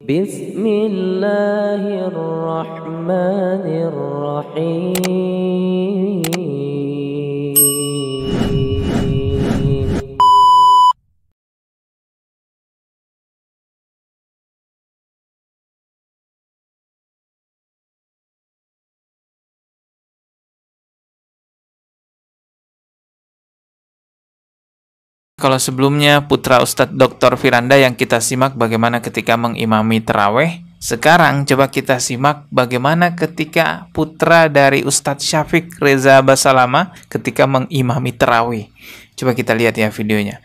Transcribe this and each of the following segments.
بسم الله الرحمن الرحيم. Kalau sebelumnya Putra Ustadz Dr. Firanda yang kita simak bagaimana ketika mengimami terawih, sekarang coba kita simak bagaimana ketika putra dari Ustadz Syafiq Reza Basalama ketika mengimami terawih. Coba kita lihat ya videonya.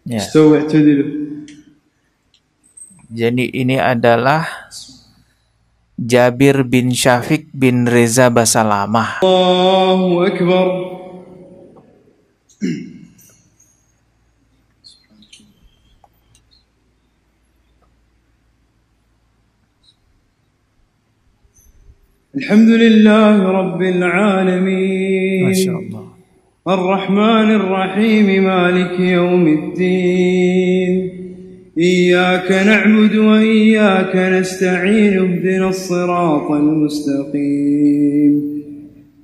Ya. Jadi ini adalah Jabir bin Syafiq bin Reza Basalamah. Allahu Akbar. Alhamdulillah Rabbil Alamin. Masya Allah. الرحمن الرحيم مالك يوم الدين إياك نعبد وإياك نستعين اهدنا الصراط المستقيم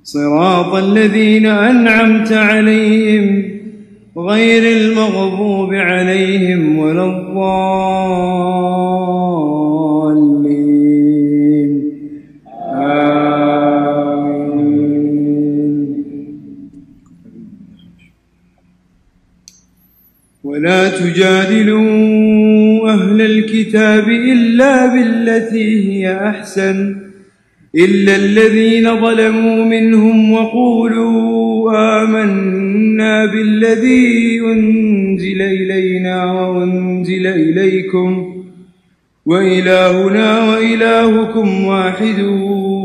صراط الذين أنعمت عليهم غير المغضوب عليهم ولا الضالين ولا تجادلوا أهل الكتاب إلا بالتي هي أحسن إلا الذين ظلموا منهم وقولوا آمنا بالذي أنزل إلينا وأنزل إليكم وإلهنا وإلهكم واحد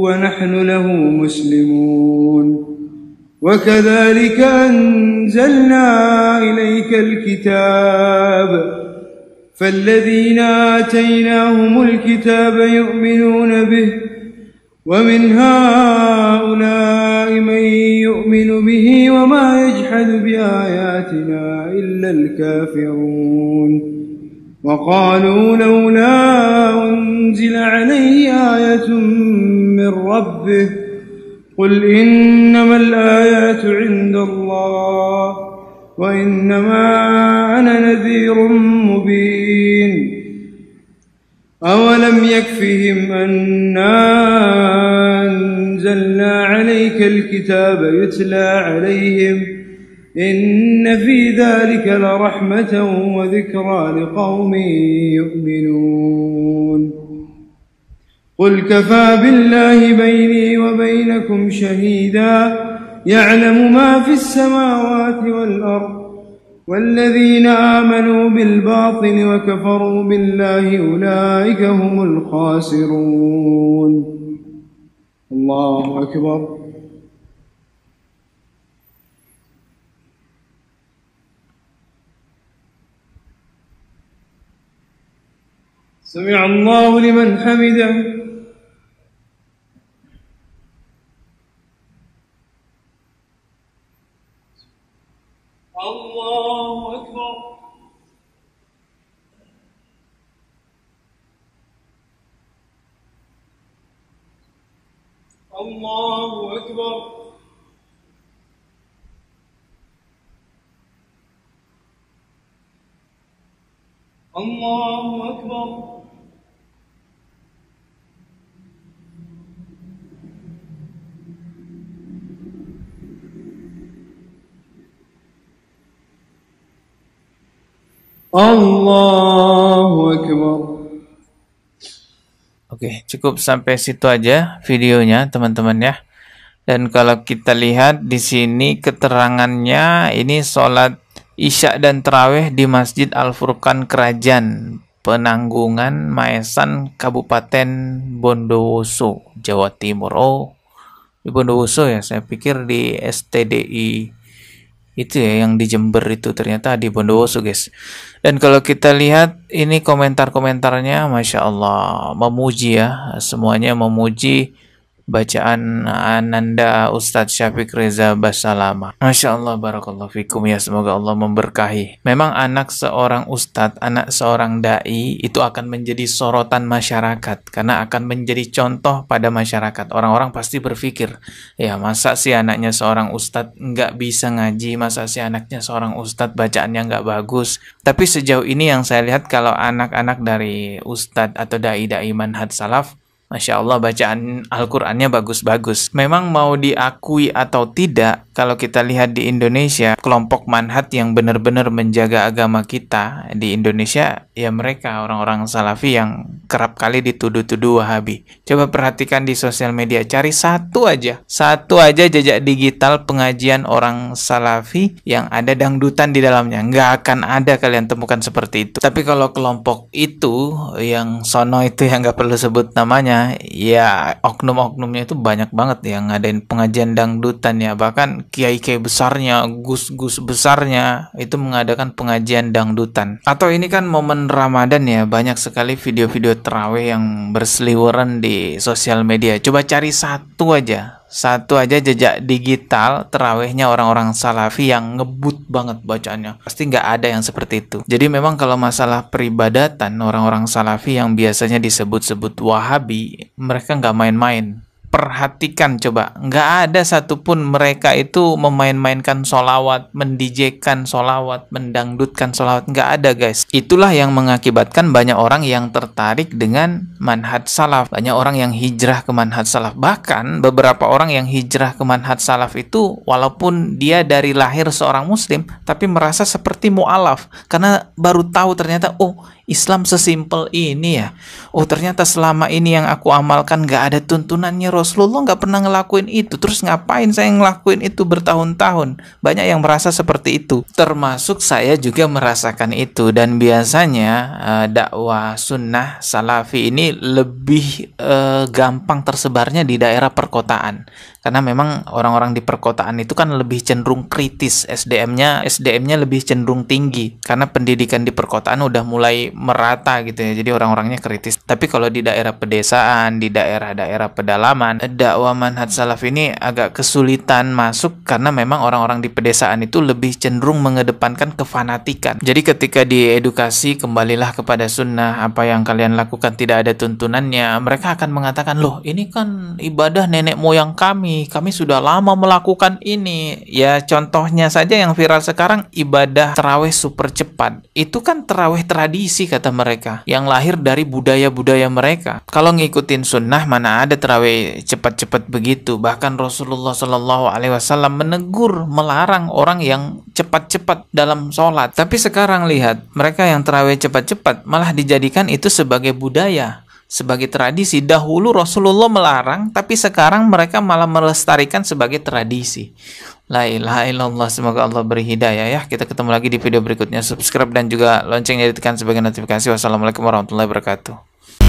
ونحن له مسلمون وكذلك أنزلنا إليك الكتاب فالذين آتيناهم الكتاب يؤمنون به ومن هؤلاء من يؤمن به وما يجحد بآياتنا إلا الكافرون وقالوا لولا أنزل عليه آية من ربه قل إنما الآيات عند الله وإنما أنا نذير مبين أولم يكفهم أنا أنزلنا عليك الكتاب يتلى عليهم إن في ذلك لرحمة وذكرى لقوم يؤمنون قل كفى بالله بيني وبينكم شهيدا يعلم ما في السماوات والأرض والذين آمنوا بالباطل وكفروا بالله أولئك هم الخاسرون الله أكبر سمع الله لمن حمده الله أكبر الله أكبر الله أكبر Allahu Akbar. Oke, cukup sampai situ aja videonya, teman-teman ya. Dan kalau kita lihat di sini keterangannya, ini sholat Isya dan Tarawih di Masjid Al-Furqan Kerajaan Penanggungan Maesan Kabupaten Bondowoso, Jawa Timur. Oh, di Bondowoso ya, saya pikir di STDI itu ya yang di Jember, itu ternyata di Bondowoso guys. Dan kalau kita lihat ini komentar-komentarnya, Masya Allah, memuji ya, semuanya memuji bacaan Ananda Ustadz Syafiq Reza Basalama. Masya Allah, barakallahu fikum ya, semoga Allah memberkahi. Memang anak seorang ustadz, anak seorang da'i itu akan menjadi sorotan masyarakat karena akan menjadi contoh pada masyarakat. Orang-orang pasti berpikir, ya masa sih anaknya seorang ustadz nggak bisa ngaji, masa sih anaknya seorang ustadz bacaannya nggak bagus. Tapi sejauh ini yang saya lihat kalau anak-anak dari ustadz atau da'i-da'i manhaj salaf, Masya Allah bacaan Al-Qur'annya bagus-bagus. Memang mau diakui atau tidak, kalau kita lihat di Indonesia, kelompok manhaj yang benar-benar menjaga agama kita di Indonesia, ya mereka orang-orang salafi yang kerap kali dituduh-tuduh Wahabi. Coba perhatikan di sosial media, cari satu aja jejak digital pengajian orang salafi yang ada dangdutan di dalamnya. Nggak akan ada kalian temukan seperti itu. Tapi kalau kelompok itu, yang sono itu yang nggak perlu sebut namanya, ya oknum-oknumnya itu banyak banget yang ngadain pengajian dangdutan ya. Bahkan kiai-kiai besarnya, gus-gus besarnya itu mengadakan pengajian dangdutan. Atau ini kan momen Ramadan ya, banyak sekali video-video tarawih yang berseliweran di sosial media. Coba cari satu aja jejak digital tarawihnya orang-orang salafi yang ngebut banget bacaannya. Pasti nggak ada yang seperti itu. Jadi memang kalau masalah peribadatan, orang-orang salafi yang biasanya disebut-sebut Wahabi, mereka nggak main-main. Perhatikan coba, nggak ada satupun mereka itu memain-mainkan solawat, mendijekan solawat, mendangdutkan solawat, nggak ada guys. Itulah yang mengakibatkan banyak orang yang tertarik dengan manhaj salaf, banyak orang yang hijrah ke manhaj salaf. Bahkan beberapa orang yang hijrah ke manhaj salaf itu walaupun dia dari lahir seorang muslim, tapi merasa seperti mu'alaf, karena baru tahu ternyata, oh Islam sesimpel ini ya. Oh ternyata selama ini yang aku amalkan gak ada tuntunannya, Rasulullah gak pernah ngelakuin itu. Terus ngapain saya ngelakuin itu bertahun-tahun? Banyak yang merasa seperti itu. Termasuk saya juga merasakan itu. Dan biasanya dakwah sunnah salafi ini lebih gampang tersebarnya di daerah perkotaan. Karena memang orang-orang di perkotaan itu kan lebih cenderung kritis, SDM-nya lebih cenderung tinggi karena pendidikan di perkotaan udah mulai merata gitu ya. Jadi orang-orangnya kritis. Tapi kalau di daerah pedesaan, di daerah-daerah pedalaman, dakwah manhaj salaf ini agak kesulitan masuk karena memang orang-orang di pedesaan itu lebih cenderung mengedepankan kefanatikan. Jadi ketika diedukasi kembalilah kepada sunnah, apa yang kalian lakukan tidak ada tuntunannya, mereka akan mengatakan, loh ini kan ibadah nenek moyang kami sudah lama melakukan ini. Ya contohnya saja yang viral sekarang, ibadah tarawih super cepat. Itu kan tarawih tradisi kata mereka, yang lahir dari budaya-budaya mereka. Kalau ngikutin sunnah mana ada tarawih cepat-cepat begitu. Bahkan Rasulullah Shallallahu Alaihi Wasallam menegur, melarang orang yang cepat-cepat dalam sholat. Tapi sekarang lihat, mereka yang tarawih cepat-cepat malah dijadikan itu sebagai budaya, sebagai tradisi. Dahulu Rasulullah melarang, tapi sekarang mereka malah melestarikan sebagai tradisi. La ilaha illallah, semoga Allah beri hidayah ya. Kita ketemu lagi di video berikutnya. Subscribe dan juga loncengnya ditekan sebagai notifikasi. Wassalamualaikum warahmatullahi wabarakatuh.